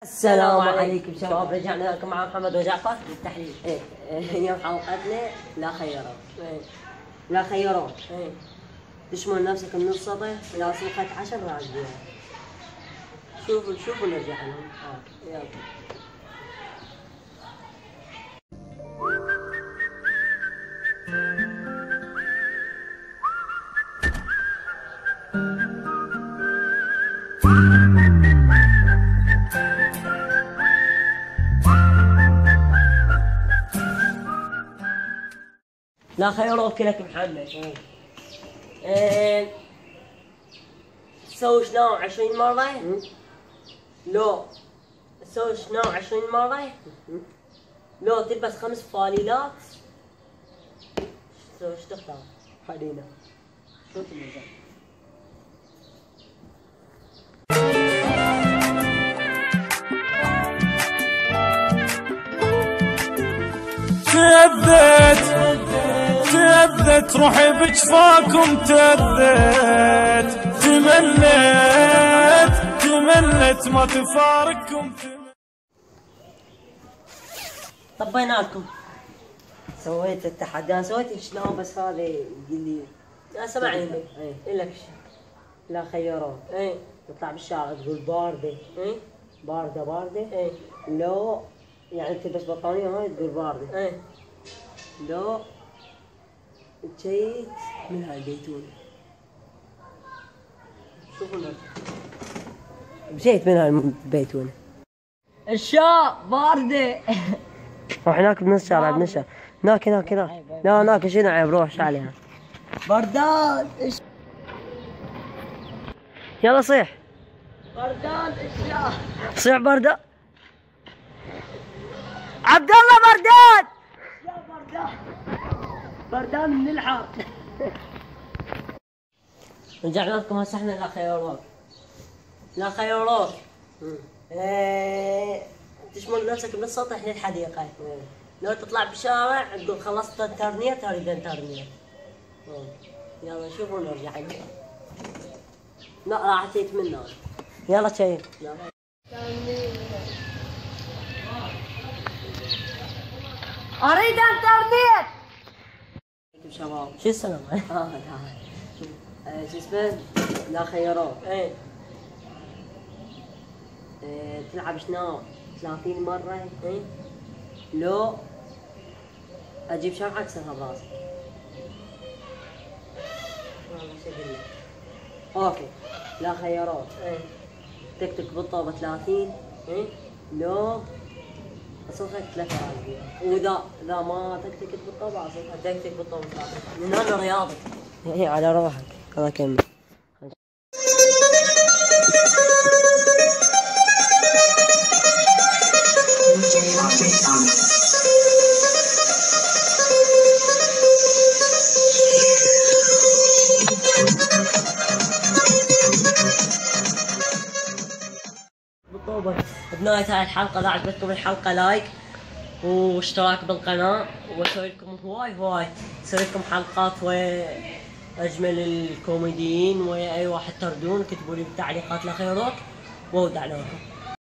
السلام عليكم شباب، رجعنا لكم مع محمد وجعفر بالتحليل. اليوم حلقتنا لا خيرون. لا خيرون تشمل نفسك من السطح الى سوقة 10 راجلين. شوفوا نرجع لهم. يلا. لا خيروك لك محمد. تسوي شنو 20 مرة؟ لو تسوي شنو 20 مرة؟ لو تلبس 5 فاليلات. شو تختار؟ خلينا شوف الميزان. تأذت روحي بجفاكم تأذت تملت ما تفارقكم. طبيناكم. سويت التحدي، انا سويت شلون بس هذا يقول لي لا سمعني لك لا خيرون. تطلع بالشارع تقول باردة. باردة. لو يعني تلبس بطانية هاي تقول باردة. لو جيت من هالبيتونة. شوفوا مشيت من هالبيتونة. الشاء باردة. روح هناك بنص الشارع بنص هناك. لا هناك شنو عيب، روح ايش عليها؟ بردان. يلا صيح. بردان الشاء. صيح بردان. عبد الله بردان. يا بردان من الحار. رجعنا لكم هسه احنا لا خيروك. تشمل نفسك من السطح للحديقة. لو تطلع بالشارع تقول خلصت الترنيت اريد انترنيت. يلا شوفوا نرجع. لا راح تيت منه. يلا شيء. اريد انترنت. شباب شو السلام؟ شو اسمه؟ لا خيروك. تلعب شنو 30 مرة. لو اجيب شمعة اكسرها براسك. اوكي. لا خيروك. تكتك بالطوبة 30. لو اصرخك 3 راجل. واذا ما تكتك بالطوبة اصرخك تكتك بالطوبة 30. من هذا رياضي. على روحك. الله كمل. بالطوبة. بنهاية هاي الحلقة إذا عجبتكم الحلقة لايك واشتراك بالقناة، واسوي لكم هواي اسوي لكم حلقات واجمل الكوميديين واي واحد تردون. كتبوا لي بالتعليقات لا خيروك وودعنا لكم.